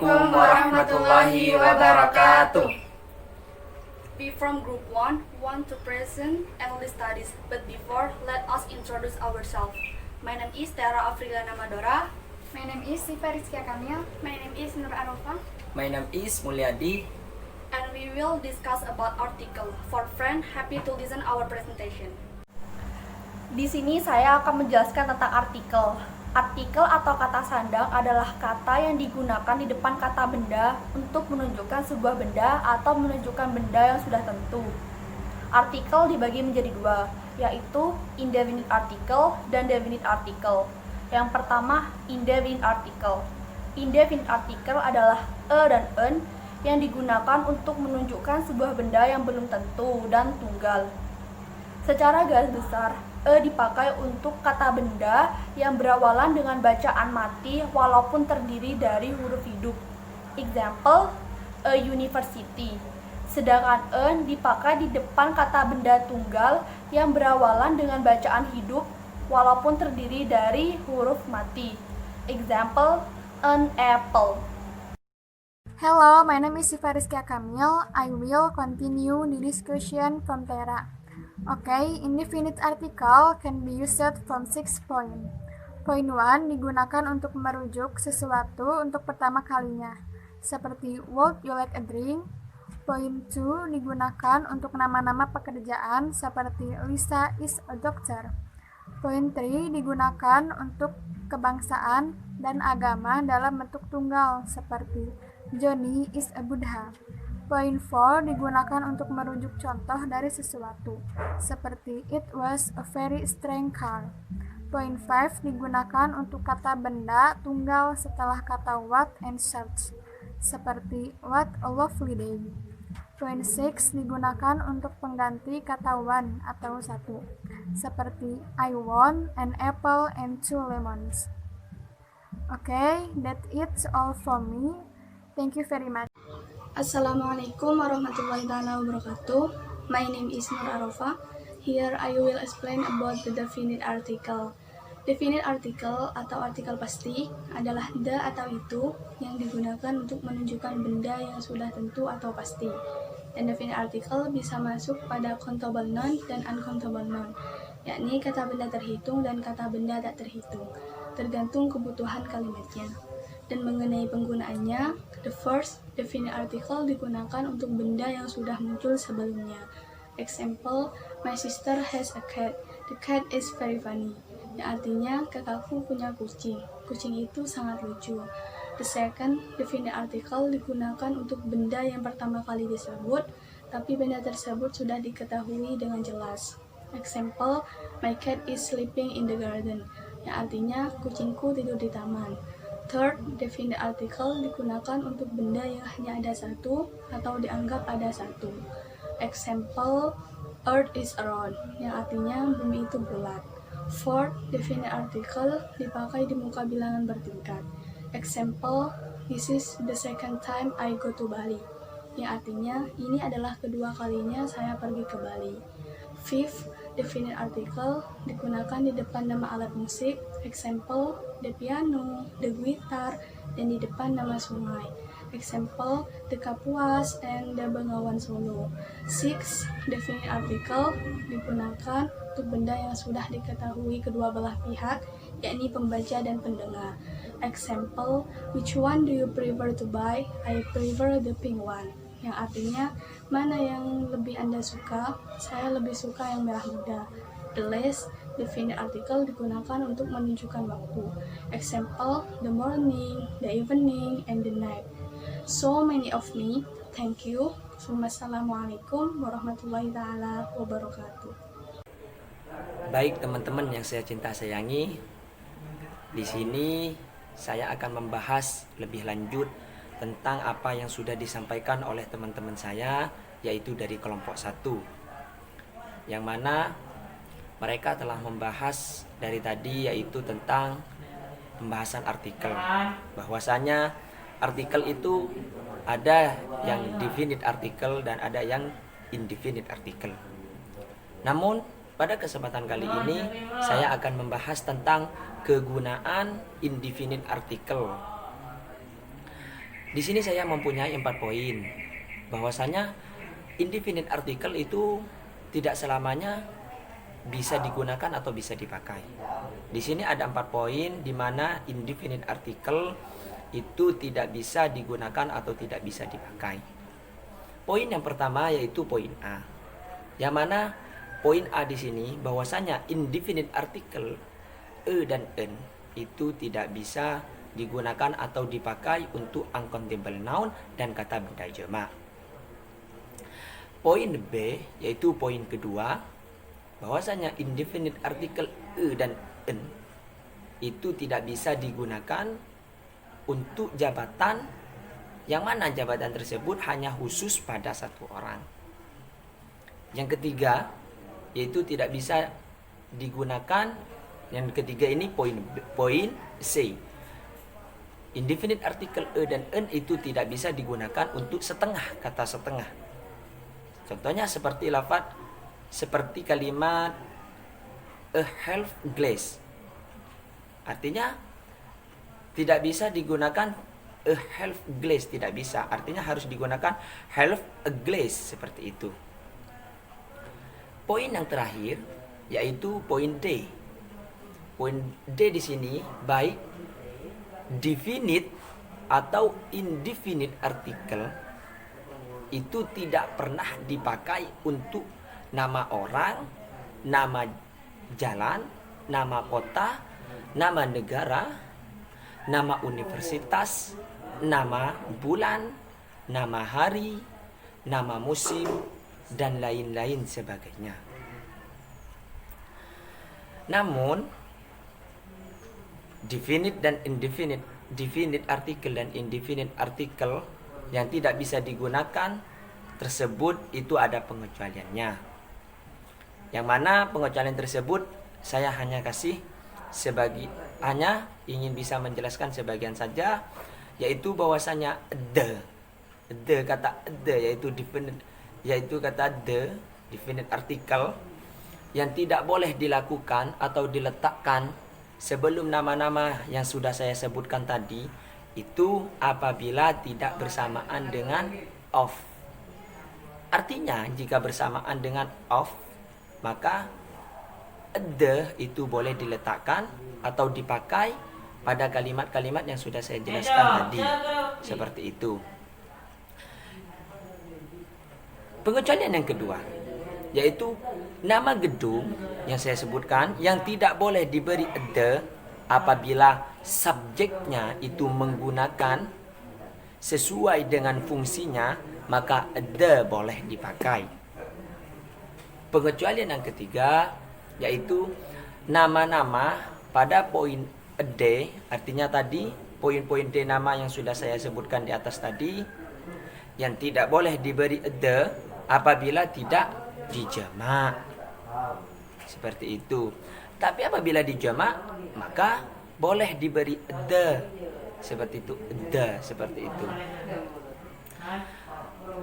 Assalamualaikum warahmatullahi wabarakatuh. We from Group 1 want to present English studies, but before, let us introduce ourselves. My name is Tara Afrigana Madora. My name is Siva Rizkia Kamil. My name is Nur Arofa. My name is Mulyadi. And we will discuss about article. For friend, happy to listen our presentation. Di sini saya akan menjelaskan tentang artikel. Artikel atau kata sandang adalah kata yang digunakan di depan kata benda untuk menunjukkan sebuah benda atau menunjukkan benda yang sudah tentu. Artikel dibagi menjadi dua, yaitu indefinite article dan definite article. Yang pertama, indefinite article. Indefinite article adalah dan en yang digunakan untuk menunjukkan sebuah benda yang belum tentu dan tunggal. Secara garis besar, dipakai untuk kata benda yang berawalan dengan bacaan mati walaupun terdiri dari huruf hidup. Example, a university. Sedangkan en dipakai di depan kata benda tunggal yang berawalan dengan bacaan hidup walaupun terdiri dari huruf mati. Example, an apple. Hello, my name is Siva Rizkia Kamil. I will continue the discussion from Tera. Okay, indefinite article can be used from 6 points. Point 1 digunakan untuk merujuk sesuatu untuk pertama kalinya, seperti would you like a drink? Point 2 digunakan untuk nama-nama pekerjaan, seperti Lisa is a doctor. Point 3 digunakan untuk kebangsaan dan agama dalam bentuk tunggal, seperti Johnny is a Buddha. Point 4 digunakan untuk merujuk contoh dari sesuatu, seperti it was a very strange car. Point 5 digunakan untuk kata benda tunggal setelah kata what and such, seperti what a lovely day. Point 6 digunakan untuk pengganti kata one atau satu, seperti I want an apple and 2 lemons. Okay, that's it all from me. Thank you very much. Assalamualaikum warahmatullahi wabarakatuh. My name is Nur Arofa. Here I will explain about the definite article. Definite article atau artikel pasti adalah the atau itu yang digunakan untuk menunjukkan benda yang sudah tentu atau pasti. Dan definite article bisa masuk pada countable noun dan uncountable noun, yakni kata benda terhitung dan kata benda tak terhitung, tergantung kebutuhan kalimatnya. Dan mengenai penggunaannya, the first definite article digunakan untuk benda yang sudah muncul sebelumnya. Example, my sister has a cat. The cat is very funny. Yang artinya, kakakku punya kucing. Kucing itu sangat lucu. The second definite article digunakan untuk benda yang pertama kali disebut, tapi benda tersebut sudah diketahui dengan jelas. Example, my cat is sleeping in the garden. Yang artinya, kucingku tidur di taman. Third, definite article digunakan untuk benda yang hanya ada satu atau dianggap ada satu. Example, Earth is round, yang artinya bumi itu bulat. Fourth, definite article dipakai di muka bilangan bertingkat. Example, this is the second time I go to Bali, yang artinya ini adalah kedua kalinya saya pergi ke Bali. Fifth, definite article digunakan di depan nama alat musik, example, the piano, the guitar, dan di depan nama sungai, example, the Kapuas and the Bengawan Solo. Sixth, definite article digunakan untuk benda yang sudah diketahui kedua belah pihak, yakni pembaca dan pendengar. Example, which one do you prefer to buy? I prefer the pink one. Yang artinya, mana yang lebih Anda suka? Saya lebih suka yang merah muda. The last definite article digunakan untuk menunjukkan waktu. Example, the morning, the evening, and the night. So many of me. Thank you. Wassalamualaikum warahmatullahi wabarakatuh. Baik teman-teman yang saya cinta sayangi, di sini saya akan membahas lebih lanjut tentang apa yang sudah disampaikan oleh teman-teman saya, yaitu dari kelompok 1, yang mana mereka telah membahas dari tadi, yaitu tentang pembahasan artikel. Bahwasanya artikel itu ada yang definite article dan ada yang indefinite article. Namun pada kesempatan kali ini saya akan membahas tentang kegunaan indefinite article. Di sini saya mempunyai 4 poin. Bahwasanya indefinite article itu tidak selamanya bisa digunakan atau bisa dipakai. Di sini ada 4 poin di mana indefinite article itu tidak bisa digunakan atau tidak bisa dipakai. Poin yang pertama yaitu poin A. Yang mana poin A di sini bahwasanya indefinite article dan n itu tidak bisa digunakan atau dipakai untuk uncountable noun dan kata benda jamak. Poin B yaitu poin kedua bahwasanya indefinite article dan n itu tidak bisa digunakan untuk jabatan yang mana jabatan tersebut hanya khusus pada satu orang. Yang ketiga yaitu tidak bisa digunakan, yang ketiga ini poin C. Indefinite article dan n itu tidak bisa digunakan untuk setengah kata setengah. Contohnya seperti seperti kalimat a half glass. Artinya tidak bisa digunakan a half glass, tidak bisa. Artinya harus digunakan half a glass seperti itu. Poin yang terakhir yaitu poin D. Poin D di sini baik definite atau indefinite article itu tidak pernah dipakai untuk nama orang, nama jalan, nama kota, nama negara, nama universitas, nama bulan, nama hari, nama musim, dan lain-lain sebagainya. Namun definite dan indefinite, definite article dan indefinite article yang tidak bisa digunakan tersebut itu ada pengecualiannya. Yang mana pengecualian tersebut saya hanya ingin bisa menjelaskan sebagian saja, yaitu bahwasanya kata yaitu definite, yaitu kata definite article yang tidak boleh dilakukan atau diletakkan sebelum nama-nama yang sudah saya sebutkan tadi itu apabila tidak bersamaan dengan of. Artinya jika bersamaan dengan of, maka itu boleh diletakkan atau dipakai pada kalimat-kalimat yang sudah saya jelaskan tadi. Seperti itu. Pengecualian yang kedua yaitu nama gedung yang saya sebutkan yang tidak boleh diberi apabila subjeknya itu menggunakan sesuai dengan fungsinya, maka boleh dipakai. Pengecualian yang ketiga yaitu nama-nama pada poin D, artinya tadi poin-poin D nama yang sudah saya sebutkan di atas tadi yang tidak boleh diberi apabila tidak dijamak. Seperti itu. Tapi apabila dijamak maka boleh diberi seperti itu, seperti itu.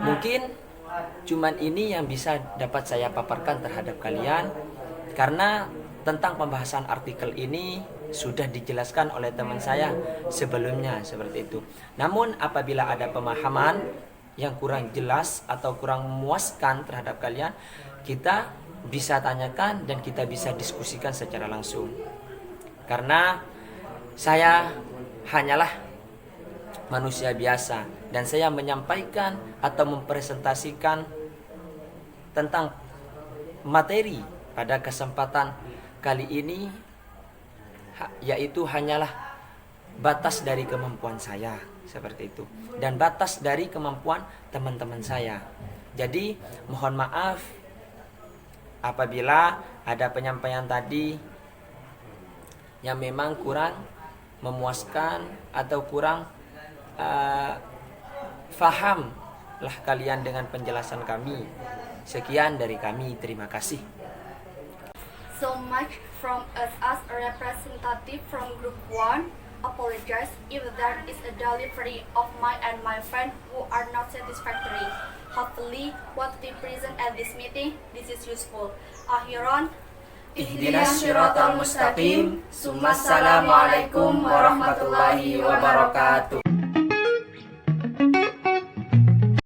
Mungkin cuman ini yang bisa dapat saya paparkan terhadap kalian, karena tentang pembahasan artikel ini sudah dijelaskan oleh teman saya sebelumnya seperti itu. Namun apabila ada pemahaman yang kurang jelas atau kurang memuaskan terhadap kalian, kita bisa tanyakan dan kita bisa diskusikan secara langsung. Karena saya hanyalah manusia biasa dan saya menyampaikan atau mempresentasikan tentang materi pada kesempatan kali ini, yaitu hanyalah batas dari kemampuan saya seperti itu dan batas dari kemampuan teman-teman saya. Jadi mohon maaf apabila ada penyampaian tadi yang memang kurang memuaskan atau kurang faham lah kalian dengan penjelasan kami. Sekian dari kami, terima kasih. So much from us as a representative from Group 1. Apologize if there is a delivery of mine and my friend who are not satisfactory. Hopefully, what we present at this meeting, this is useful. Akhiran, Ihdinas siratal mustaqim. Assalamualaikum warahmatullahi wabarakatuh.